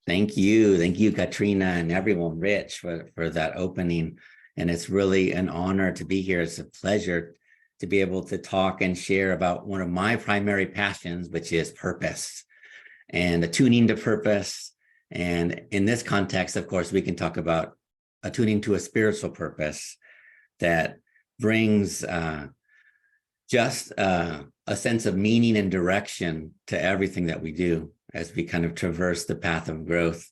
Thank you. Thank you, Katrina, and everyone, Rich, for that opening. And it's really an honor to be here. It's a pleasure to be able to talk and share about one of my primary passions, which is purpose and attuning to purpose. And in this context, of course, we can talk about attuning to a spiritual purpose that brings just a sense of meaning and direction to everything that we do as we kind of traverse the path of growth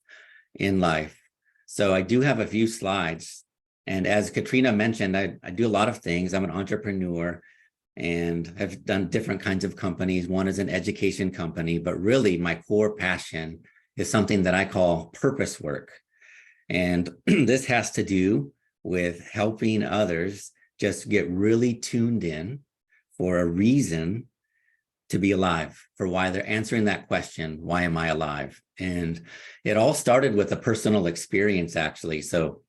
in life. So I do have a few slides. And as Katrina mentioned, I do a lot of things. I'm an entrepreneur and have done different kinds of companies. One is an education company, but really my core passion is something that I call purpose work. And this has to do with helping others just get really tuned in for a reason to be alive, for why they're answering that question, why am I alive? And it all started with a personal experience, actually. So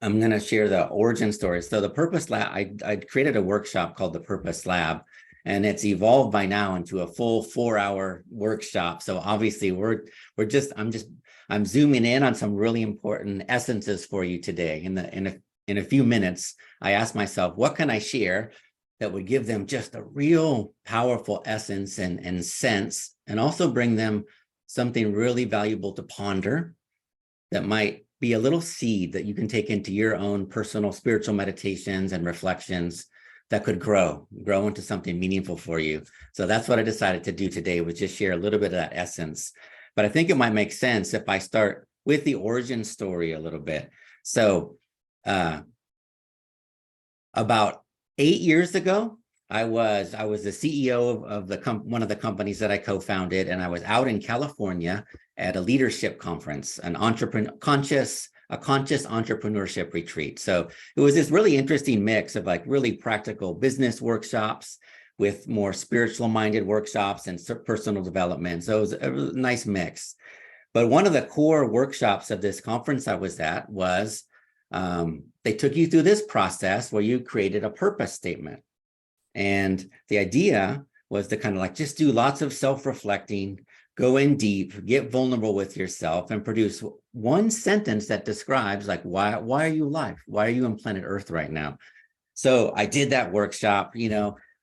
I'm going to share the origin story. So the Purpose Lab, I created a workshop called the Purpose Lab, and it's evolved by now into a full 4-hour workshop. So obviously I'm zooming in on some really important essences for you today. In a few minutes, I asked myself, what can I share that would give them just a real powerful essence and sense, and also bring them something really valuable to ponder that might be a little seed that you can take into your own personal spiritual meditations and reflections that could grow into something meaningful for you. So that's what I decided to do today, was just share a little bit of that essence. But I think it might make sense if I start with the origin story a little bit. So about 8 years ago, I was the CEO of one of the companies that I co-founded, and I was out in California at a leadership conference, a conscious entrepreneurship retreat. So it was this really interesting mix of like really practical business workshops with more spiritual minded workshops and personal development. So it was a nice mix. But one of the core workshops of this conference I was at was they took you through this process where you created a purpose statement. And the idea was to kind of like just do lots of self-reflecting, go in deep, get vulnerable with yourself, and produce one sentence that describes like, why are you alive? Why are you on planet Earth right now? So I did that workshop.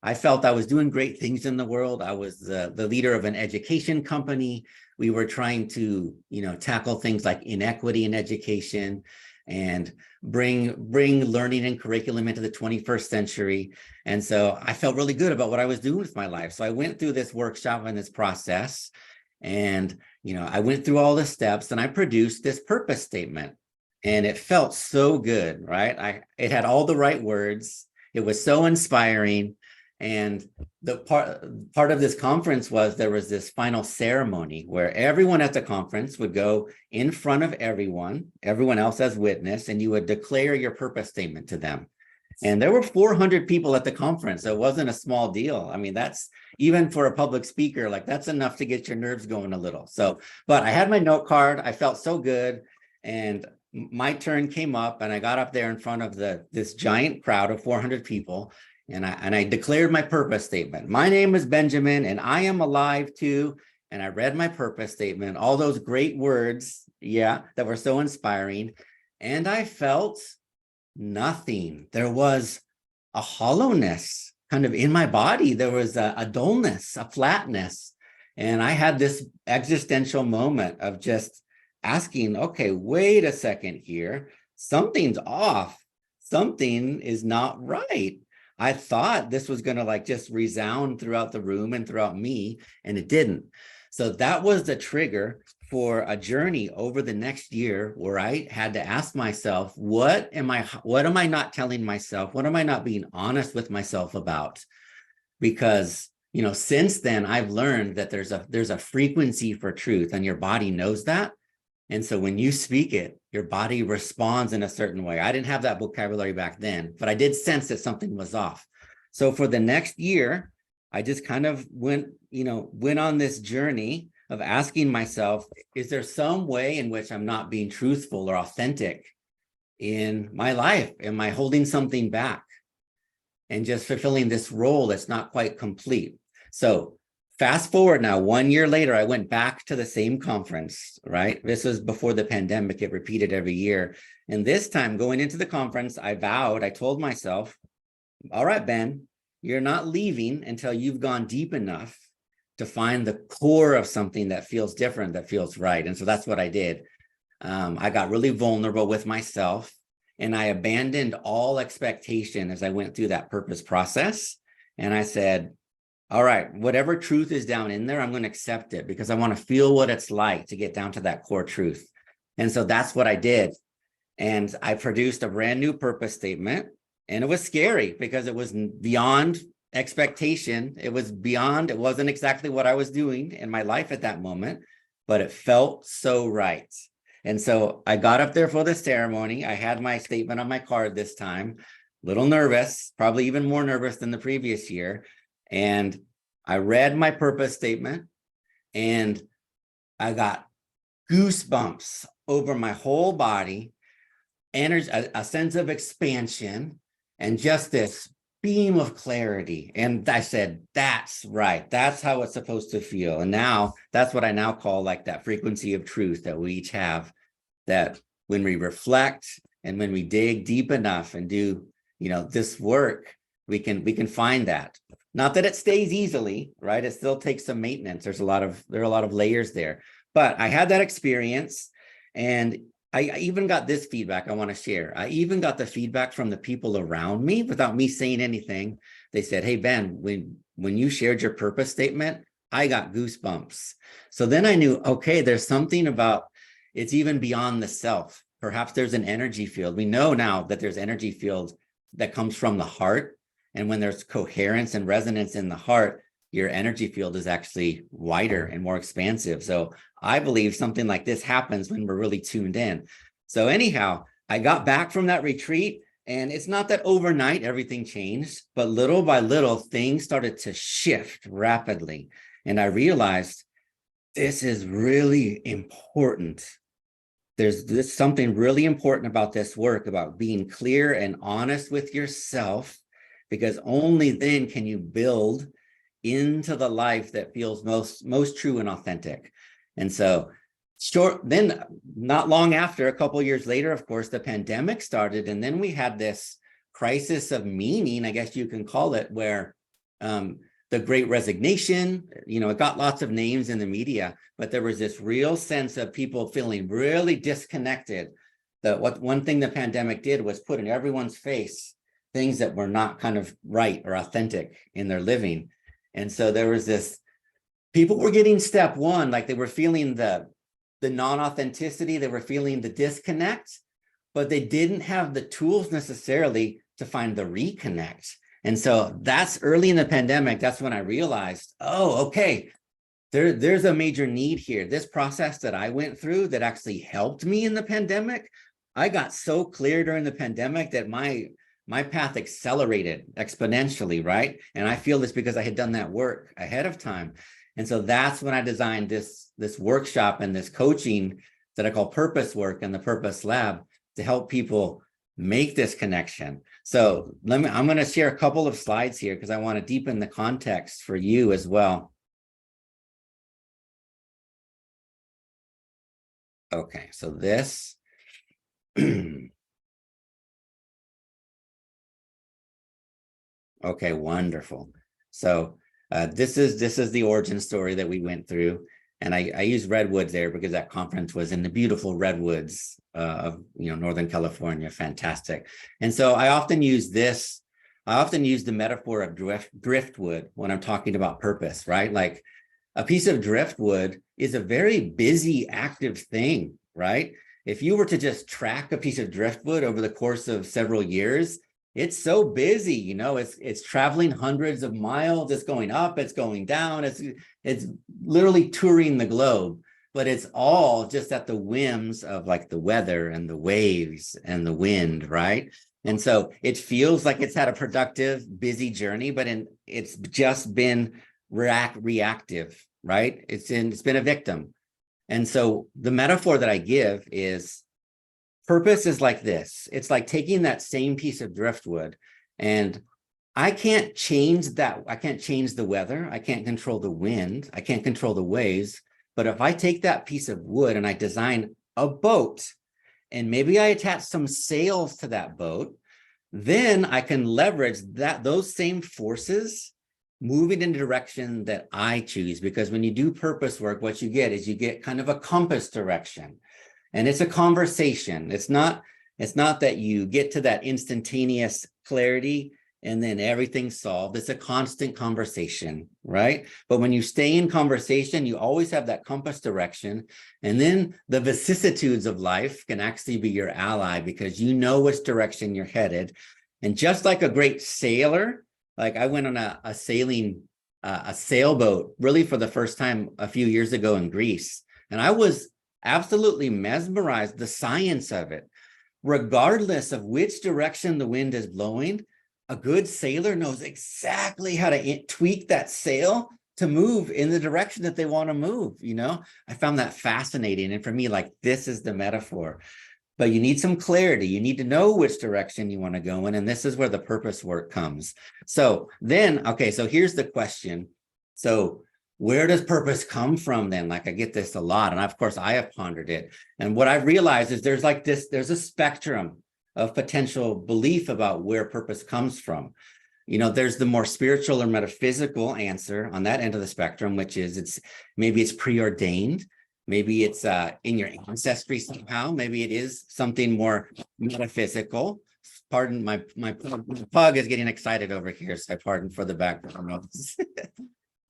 I felt I was doing great things in the world. I was the leader of an education company. We were trying to, tackle things like inequity in education and bring learning and curriculum into the 21st century. And so I felt really good about what I was doing with my life. So I went through this workshop and this process, and, I went through all the steps and I produced this purpose statement, and it felt so good, right? It had all the right words. It was so inspiring. And the part of this conference was there was this final ceremony where everyone at the conference would go in front of everyone else as witness, and you would declare your purpose statement to them. And there were 400 people at the conference. So it wasn't a small deal. I mean, that's even for a public speaker, like that's enough to get your nerves going a little. So, but I had my note card. I felt so good. And my turn came up, and I got up there in front of this giant crowd of 400 people. And I declared my purpose statement. My name is Benjamin, and I am alive too. And I read my purpose statement, all those great words, that were so inspiring. And I felt nothing. There was a hollowness kind of in my body. There was a dullness, a flatness. And I had this existential moment of just asking, okay, wait a second here. Something's off. Something is not right. I thought this was going to like just resound throughout the room and throughout me, and it didn't. So that was the trigger for a journey over the next year where I had to ask myself, what am I not telling myself? What am I not being honest with myself about? Because, since then I've learned that there's a frequency for truth, and your body knows that. And so when you speak it, your body responds in a certain way. I didn't have that vocabulary back then, but I did sense that something was off. So for the next year, I just kind of went on this journey of asking myself, is there some way in which I'm not being truthful or authentic in my life? Am I holding something back and just fulfilling this role that's not quite complete? So Fast forward now, 1 year later, I went back to the same conference, right? This was before the pandemic. It repeated every year. And this time going into the conference, I told myself, all right, Ben, you're not leaving until you've gone deep enough to find the core of something that feels different, that feels right. And so that's what I did. I got really vulnerable with myself, and I abandoned all expectation as I went through that purpose process. And I said, all right, whatever truth is down in there, I'm going to accept it because I want to feel what it's like to get down to that core truth. And so that's what I did. And I produced a brand new purpose statement. And it was scary because it was beyond expectation. It wasn't exactly what I was doing in my life at that moment, but it felt so right. And so I got up there for the ceremony. I had my statement on my card this time, a little nervous, probably even more nervous than the previous year. And I read my purpose statement and I got goosebumps over my whole body, energy, a sense of expansion, and just this beam of clarity. And I said, that's right. That's how it's supposed to feel. And now that's what I now call like that frequency of truth that we each have, that when we reflect and when we dig deep enough and do, this work, we can find that. Not that it stays easily, right? It still takes some maintenance. There are a lot of layers there, but I had that experience, and I even got this feedback I want to share. I even got the feedback from the people around me without me saying anything. They said, hey, Ben, when you shared your purpose statement, I got goosebumps. So then I knew, okay, there's something about it's even beyond the self. Perhaps there's an energy field. We know now that there's energy field that comes from the heart. And when there's coherence and resonance in the heart, your energy field is actually wider and more expansive. So I believe something like this happens when we're really tuned in. So anyhow, I got back from that retreat, and it's not that overnight everything changed, but little by little things started to shift rapidly. And I realized this is really important. There's something really important about this work, about being clear and honest with yourself, because only then can you build into the life that feels most true and authentic. And so then not long after, a couple of years later, of course, the pandemic started. And then we had this crisis of meaning, I guess you can call it, where the Great Resignation, it got lots of names in the media, but there was this real sense of people feeling really disconnected. One thing the pandemic did was put in everyone's face things that were not kind of right or authentic in their living. And so there was people were getting step one, like they were feeling the non-authenticity, they were feeling the disconnect, but they didn't have the tools necessarily to find the reconnect. And so that's early in the pandemic. That's when I realized, oh, okay, there's a major need here. This process that I went through that actually helped me in the pandemic, I got so clear during the pandemic that my path accelerated exponentially, right? And I feel this because I had done that work ahead of time. And so that's when I designed this workshop and this coaching that I call Purpose Work and the Purpose Lab to help people make this connection. So I'm going to share a couple of slides here because I want to deepen the context for you as well. Okay, so this okay, wonderful. So this is the origin story that we went through, and I use redwoods there because that conference was in the beautiful redwoods of Northern California. Fantastic. And so I often use the metaphor of driftwood when I'm talking about purpose, right? Like a piece of driftwood is a very busy, active thing, right? If you were to just track a piece of driftwood over the course of several years, it's so busy, it's traveling hundreds of miles, it's going up, it's going down, it's literally touring the globe, but it's all just at the whims of like the weather and the waves and the wind, right? And so it feels like it's had a productive, busy journey, but it's just been reactive, right? It's been a victim. And so the metaphor that I give is purpose is like this. It's like taking that same piece of driftwood and I can't change that. I can't change the weather. I can't control the wind. I can't control the waves. But if I take that piece of wood and I design a boat, and maybe I attach some sails to that boat, then I can leverage those same forces moving in the direction that I choose. Because when you do purpose work, what you get is you get kind of a compass direction. And it's a conversation. It's not that you get to that instantaneous clarity and then everything's solved. It's a constant conversation, right? But when you stay in conversation, you always have that compass direction. And then the vicissitudes of life can actually be your ally because you know which direction you're headed. And just like a great sailor, like I went on a sailboat really for the first time a few years ago in Greece. And I was absolutely mesmerized, the science of it. Regardless of which direction the wind is blowing, a good sailor knows exactly how to tweak that sail to move in the direction that they want to move. I found that fascinating. And for me, like, this is the metaphor. But you need some clarity. You need to know which direction you want to go in. And this is where the purpose work comes. So then, okay, so here's the question. So where does purpose come from then? Like, I get this a lot. And of course, I have pondered it. And what I've realized is there's a spectrum of potential belief about where purpose comes from. There's the more spiritual or metaphysical answer on that end of the spectrum, which is maybe it's preordained. Maybe it's in your ancestry somehow. Maybe it is something more metaphysical. Pardon, my pug is getting excited over here, so I pardon for the background noise.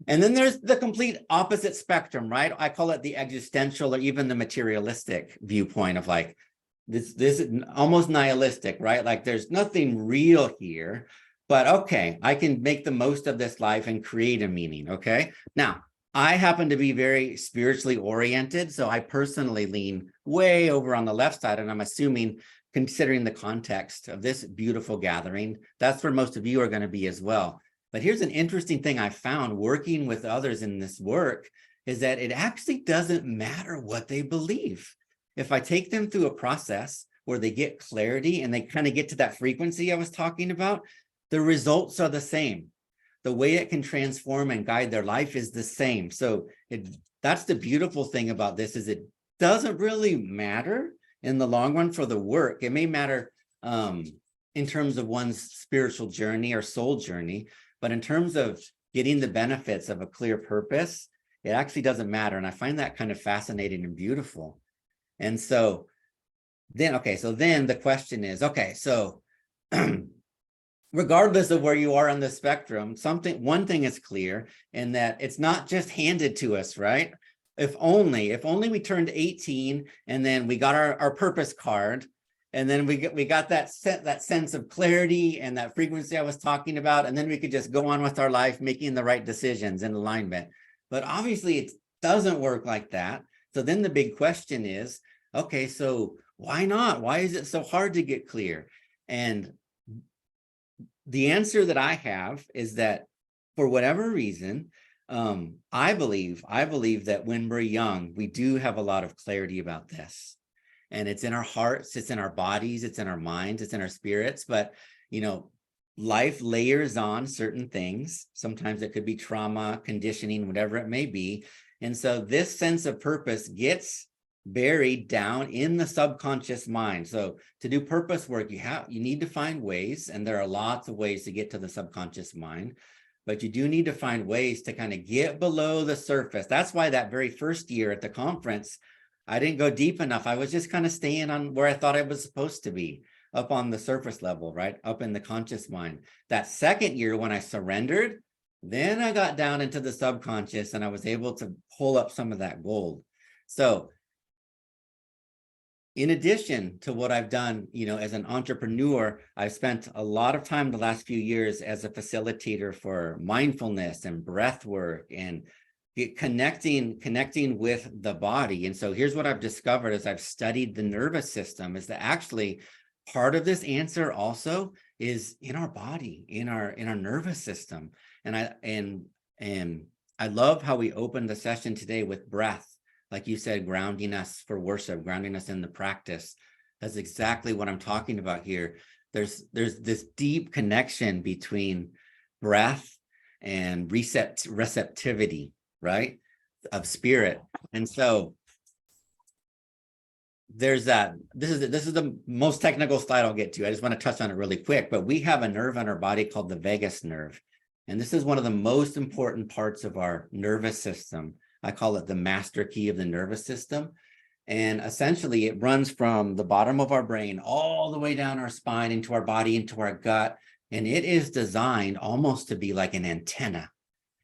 And then there's the complete opposite spectrum, right? I call it the existential or even the materialistic viewpoint of like, this is almost nihilistic, right? Like, there's nothing real here, but okay, I can make the most of this life and create a meaning, okay? Now, I happen to be very spiritually oriented, so I personally lean way over on the left side, and I'm assuming, considering the context of this beautiful gathering, that's where most of you are going to be as well. But here's an interesting thing I found working with others in this work is that it actually doesn't matter what they believe. If I take them through a process where they get clarity and they kind of get to that frequency I was talking about, the results are the same. The way it can transform and guide their life is the same. So that's the beautiful thing about this is it doesn't really matter in the long run for the work. It may matter in terms of one's spiritual journey or soul journey, but in terms of getting the benefits of a clear purpose, it actually doesn't matter. And I find that kind of fascinating and beautiful. And so then the question is, okay, so regardless of where you are on the spectrum, one thing is clear, in that it's not just handed to us, right? If only we turned 18 and then we got our purpose card, and then we got that sense of clarity and that frequency I was talking about, and then we could just go on with our life making the right decisions in alignment. But obviously it doesn't work like that. So then the big question is, okay, so why not? Why is it so hard to get clear? And the answer that I have is that for whatever reason, I believe that when we're young, we do have a lot of clarity about this. And it's in our hearts, it's in our bodies, it's in our minds, it's in our spirits. But, life layers on certain things. Sometimes it could be trauma, conditioning, whatever it may be. And so this sense of purpose gets buried down in the subconscious mind. So to do purpose work, you need to find ways, and there are lots of ways to get to the subconscious mind, but you do need to find ways to kind of get below the surface. That's why that very first year at the conference, I didn't go deep enough. I was just kind of staying on where I thought I was supposed to be, up on the surface level, right? Up in the conscious mind. That second year when I surrendered, then I got down into the subconscious and I was able to pull up some of that gold. So in addition to what I've done, as an entrepreneur, I've spent a lot of time the last few years as a facilitator for mindfulness and breath work and connecting with the body. And so here's what I've discovered as I've studied the nervous system is that actually part of this answer also is in our body, in our nervous system. And I love how we opened the session today with breath. Like you said, grounding us for worship, grounding us in the practice. That's exactly what I'm talking about here. there's this deep connection between breath and receptivity, right, of spirit. And so there's that. This is the most technical slide I'll get to. I just want to touch on it really quick, but we have a nerve in our body called the vagus nerve. And this is one of the most important parts of our nervous system. I call it the master key of the nervous system. And essentially it runs from the bottom of our brain all the way down our spine, into our body, into our gut. And it is designed almost to be like an antenna.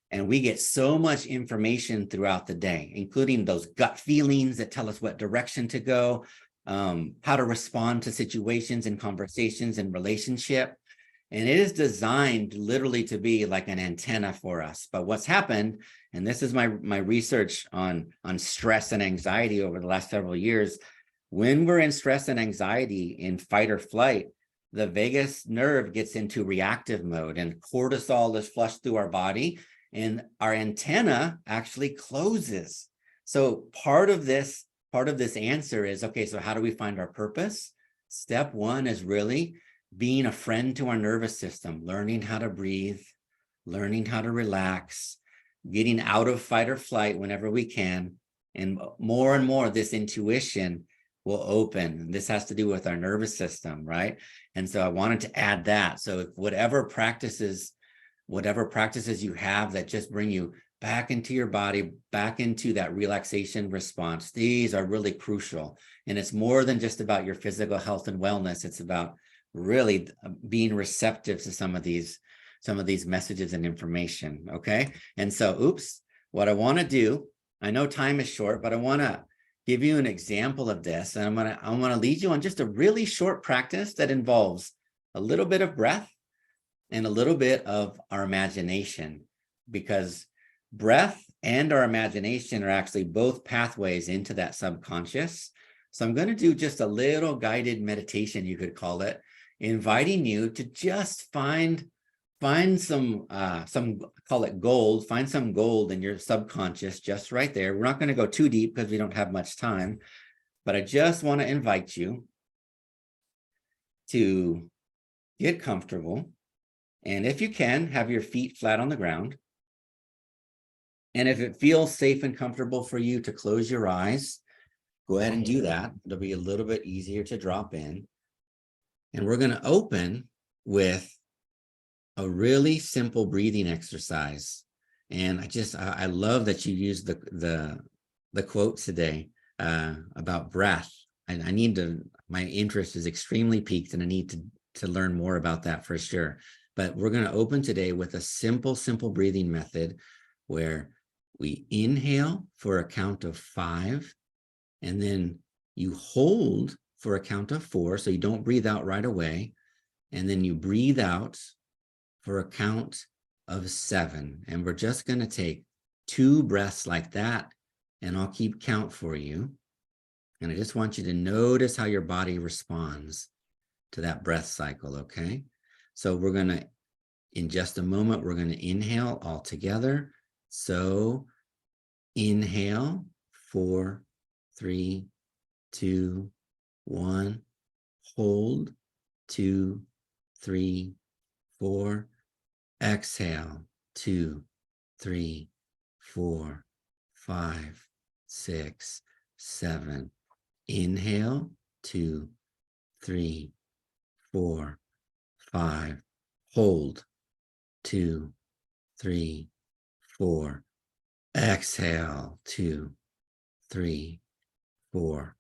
And we get so much information throughout the day, including those gut feelings that tell us what direction to go, how to respond to situations and conversations and relationship. And it is designed literally to be like an antenna for us. But what's happened, and this is my research on stress and anxiety over the last several years, when we're in stress and anxiety in fight or flight, the vagus nerve gets into reactive mode and cortisol is flushed through our body, and our antenna actually closes. So part of this answer is, okay, so how do we find our purpose? Step one is really being a friend to our nervous system, learning how to breathe, learning how to relax, getting out of fight or flight whenever we can. And more, this intuition will open. This has to do with our nervous system, right? And so I wanted to add that. So if whatever practices you have that just bring you back into your body, back into that relaxation response, these are really crucial. And it's more than just about your physical health and wellness. It's about really being receptive to some of these messages and information. Okay. And so, what I want to do, I know time is short, but I want to give you an example of this. And I'm going to lead you on just a really short practice that involves a little bit of breath and a little bit of our imagination, because breath and our imagination are actually both pathways into that subconscious. So I'm going to do just a little guided meditation, you could call it, inviting you to just find some call it gold, find some gold in your subconscious, just right there. We're not going to go too deep because we don't have much time, but I just want to invite you to get comfortable. And if you can, have your feet flat on the ground. And if it feels safe and comfortable for you to close your eyes, go ahead and do that. It'll be a little bit easier to drop in. And we're going to open with a really simple breathing exercise. And I love that you used the quote today about breath. My interest is extremely piqued, and I need to learn more about that for sure. But we're going to open today with a simple breathing method where we inhale for a count of 5, and then you hold for a count of 4, so you don't breathe out right away, and then you breathe out for a count of 7. And we're just going to take 2 breaths like that, and I'll keep count for you. And I just want you to notice how your body responds to that breath cycle, okay? So we're going to, in just a moment, we're going to inhale all together. So inhale, 4, 3, 2, 1. Hold, 2, 3, 4. Exhale, 2, 3, 4, 5, 6, 7. Inhale, 2, 3, 4, 5. Hold, 2, 3, 4. Exhale, 2, 3, 4,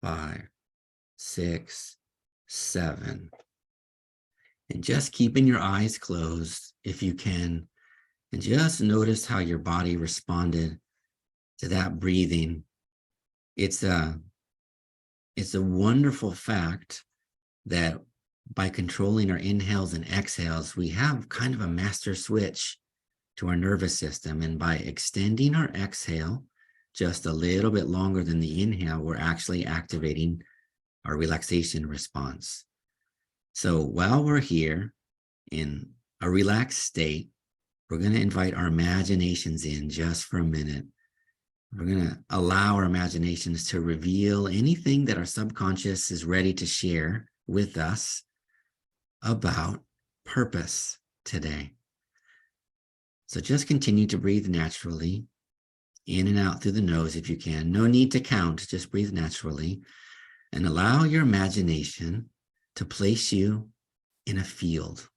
5, 6, 7. And just keeping your eyes closed if you can, and just notice how your body responded to that breathing. It's a wonderful fact that by controlling our inhales and exhales, we have kind of a master switch to our nervous system. And by extending our exhale just a little bit longer than the inhale, we're actually activating our relaxation response. So while we're here in a relaxed state, we're going to invite our imaginations in just for a minute. We're going to allow our imaginations to reveal anything that our subconscious is ready to share with us. about purpose today. So just continue to breathe naturally, in and out through the nose if you can. No need to count, just breathe naturally. And allow your imagination to place you in a field,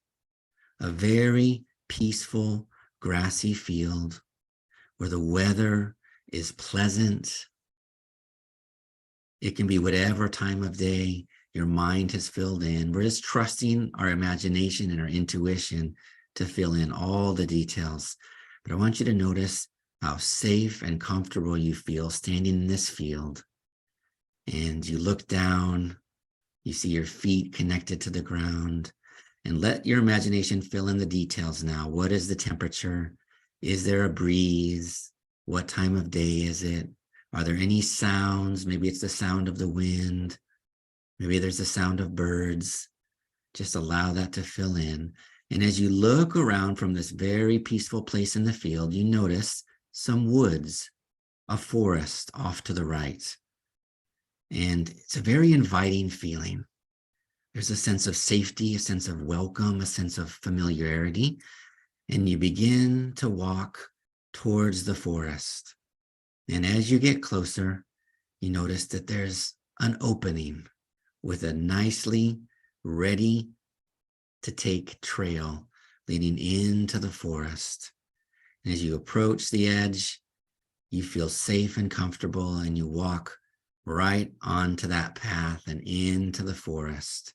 a very peaceful, grassy field where the weather is pleasant. It can be whatever time of day your mind has filled in. We're just trusting our imagination and our intuition to fill in all the details. But I want you to notice how safe and comfortable you feel standing in this field. And you look down, you see your feet connected to the ground, and let your imagination fill in the details now. What is the temperature? Is there a breeze? What time of day is it? Are there any sounds? Maybe it's the sound of the wind. Maybe there's the sound of birds. Just allow that to fill in. And as you look around from this very peaceful place in the field, you notice some woods, a forest off to the right. And it's a very inviting feeling. There's a sense of safety, a sense of welcome, a sense of familiarity. And you begin to walk towards the forest. And as you get closer, you notice that there's an opening with a nicely ready to take trail leading into the forest. And as you approach the edge, you feel safe and comfortable, and you walk right onto that path and into the forest.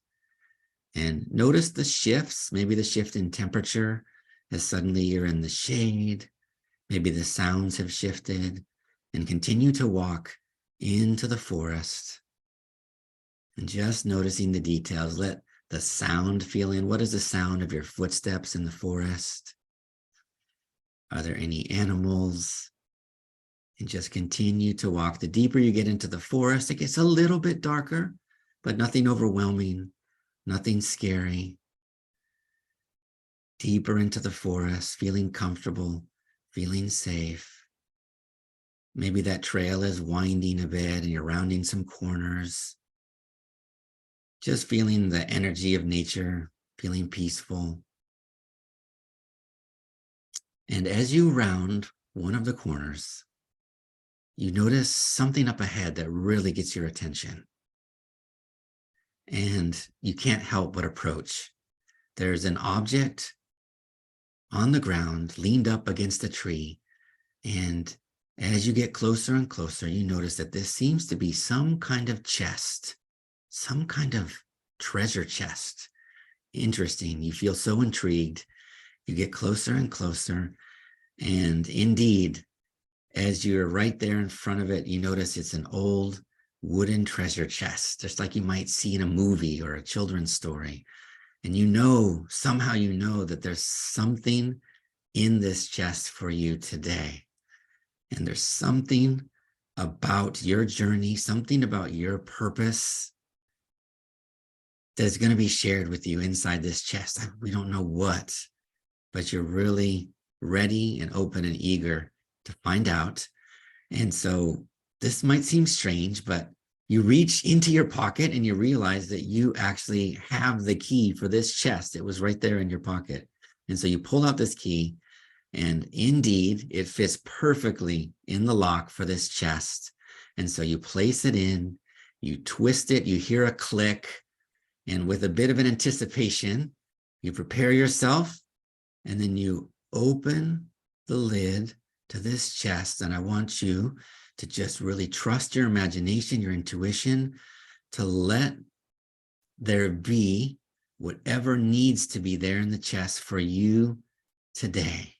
And notice the shifts, maybe the shift in temperature as suddenly you're in the shade. Maybe the sounds have shifted, and continue to walk into the forest and just noticing the details. Let the sound feel in. What is the sound of your footsteps in the forest? Are there any animals? And just continue to walk. The deeper you get into the forest, it gets a little bit darker, but nothing overwhelming, nothing scary. Deeper into the forest, feeling comfortable, feeling safe. Maybe that trail is winding a bit and you're rounding some corners. Just feeling the energy of nature, feeling peaceful. And as you round one of the corners, you notice something up ahead that really gets your attention. And you can't help but approach. There's an object on the ground, leaned up against a tree. And as you get closer and closer, you notice that this seems to be some kind of chest, some kind of treasure chest. Interesting. You feel so intrigued. You get closer and closer. And indeed, as you're right there in front of it, you notice it's an old wooden treasure chest, just like you might see in a movie or a children's story. And you know, somehow you know that there's something in this chest for you today. And there's something about your journey, something about your purpose that's going to be shared with you inside this chest. We don't know what, but you're really ready and open and eager to find out. And so this might seem strange, but you reach into your pocket and you realize that you actually have the key for this chest. It was right there in your pocket. And so you pull out this key, and indeed, it fits perfectly in the lock for this chest. And so you place it in, you twist it, you hear a click, and with a bit of an anticipation, you prepare yourself, and then you open the lid to this chest. And I want you to just really trust your imagination, your intuition, to let there be whatever needs to be there in the chest for you today.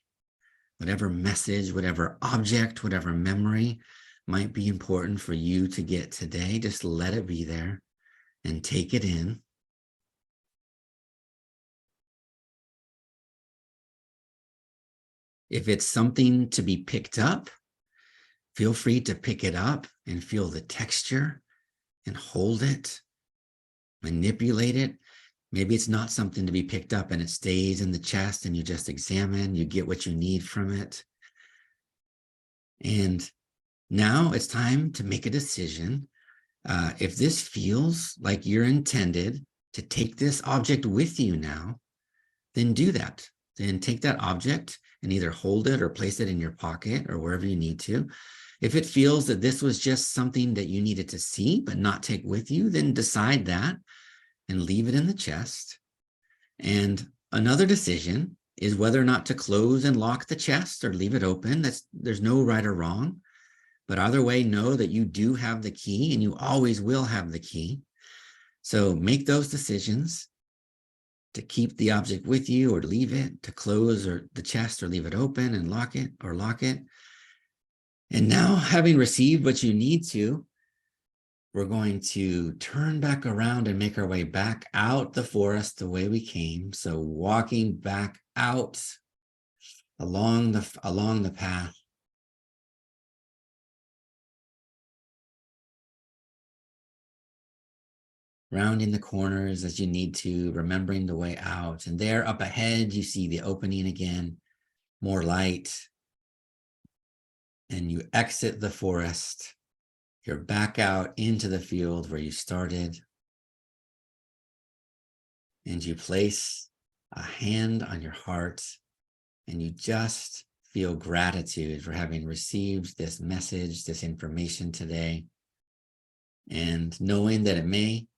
Whatever message, whatever object, whatever memory might be important for you to get today, just let it be there and take it in. If it's something to be picked up, feel free to pick it up and feel the texture and hold it, manipulate it. Maybe it's not something to be picked up and it stays in the chest and you just examine, you get what you need from it. And now it's time to make a decision. If this feels like you're intended to take this object with you now, then do that. Then take that object and either hold it or place it in your pocket or wherever you need to. If it feels that this was just something that you needed to see but not take with you, then decide that and leave it in the chest. And another decision is whether or not to close and lock the chest or leave it open. There's no right or wrong. But either way, know that you do have the key and you always will have the key. So make those decisions to keep the object with you or to leave it, to close or the chest or leave it open and lock it or lock it. And now, having received what you need to, we're going to turn back around and make our way back out the forest the way we came. So walking back out along the path. Rounding the corners as you need to, remembering the way out. And there up ahead, you see the opening again, more light. And you exit the forest. You're back out into the field where you started. And you place a hand on your heart and you just feel gratitude for having received this message, this information today. And knowing that it may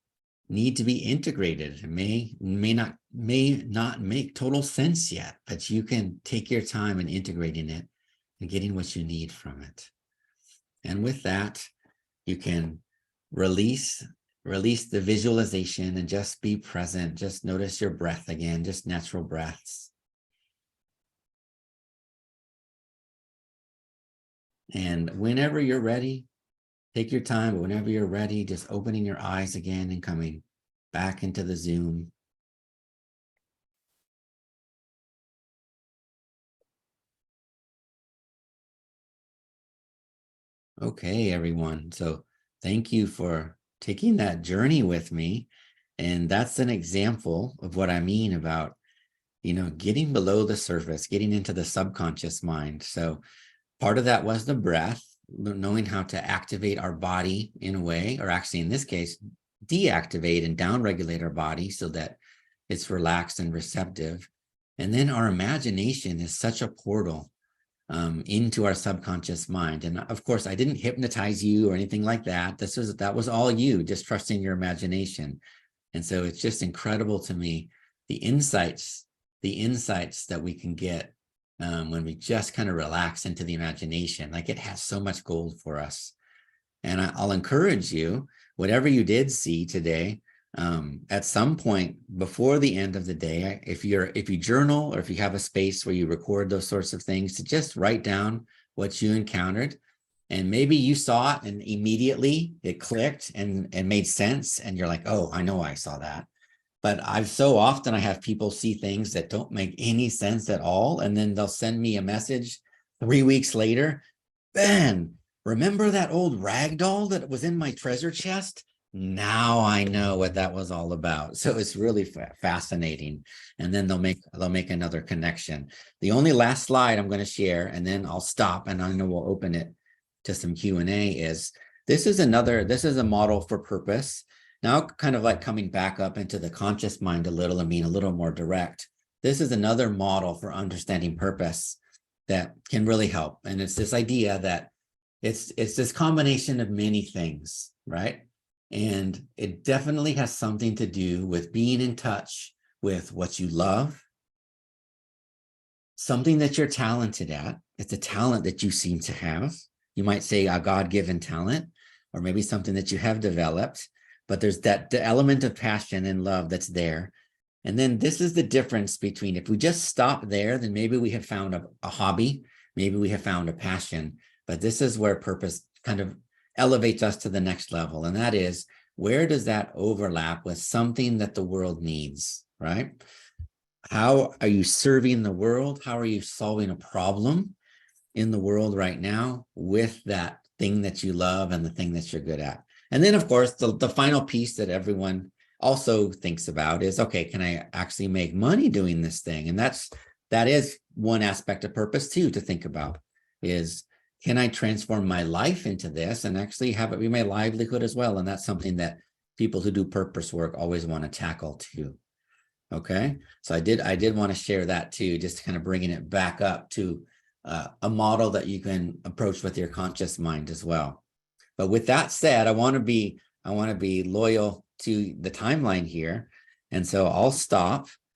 need to be integrated. It may not make total sense yet, but you can take your time in integrating it and getting what you need from it. And with that, you can release the visualization and just be present. Just notice your breath again, just natural breaths. And whenever you're ready, take your time, but whenever you're ready, just opening your eyes again and coming back into the Zoom. Okay, everyone. So thank you for taking that journey with me. And that's an example of what I mean about, getting below the surface, getting into the subconscious mind. So part of that was the breath, knowing how to activate our body in a way, or actually in this case, deactivate and downregulate our body so that it's relaxed and receptive. And then our imagination is such a portal into our subconscious mind. And of course, I didn't hypnotize you or anything like that. That was all you, just trusting your imagination. And so it's just incredible to me, the insights that we can get when we just kind of relax into the imagination. Like, it has so much gold for us. And I'll encourage you, whatever you did see today, at some point before the end of the day, if you journal or if you have a space where you record those sorts of things, to just write down what you encountered. And maybe you saw it and immediately it clicked and made sense. And you're like, oh, I know I saw that. But I have people see things that don't make any sense at all. And then they'll send me a message 3 weeks later. Ben, remember that old rag doll that was in my treasure chest? Now I know what that was all about. So it's really fascinating. And then they'll make another connection. The only last slide I'm going to share, and then I'll stop and I know we'll open it to some Q&A, is this is a model for purpose. Now, kind of like coming back up into the conscious mind a little and being a little more direct. This is another model for understanding purpose that can really help. And it's this idea that it's this combination of many things, right? And it definitely has something to do with being in touch with what you love, something that you're talented at. It's a talent that you seem to have. You might say a God-given talent, or maybe something that you have developed, but there's the element of passion and love that's there. And then this is the difference between, if we just stop there, then maybe we have found a hobby, maybe we have found a passion, but this is where purpose kind of elevates us to the next level. And that is, where does that overlap with something that the world needs, right? How are you serving the world? How are you solving a problem in the world right now with that thing that you love and the thing that you're good at? And then, of course, the final piece that everyone also thinks about is, okay, can I actually make money doing this thing? And that is one aspect of purpose too, to think about, is, can I transform my life into this and actually have it be my livelihood as well? And that's something that people who do purpose work always want to tackle too. Okay, so I did want to share that too, just kind of bringing it back up to a model that you can approach with your conscious mind as well. But with that said, I want to be loyal to the timeline here, and so I'll stop.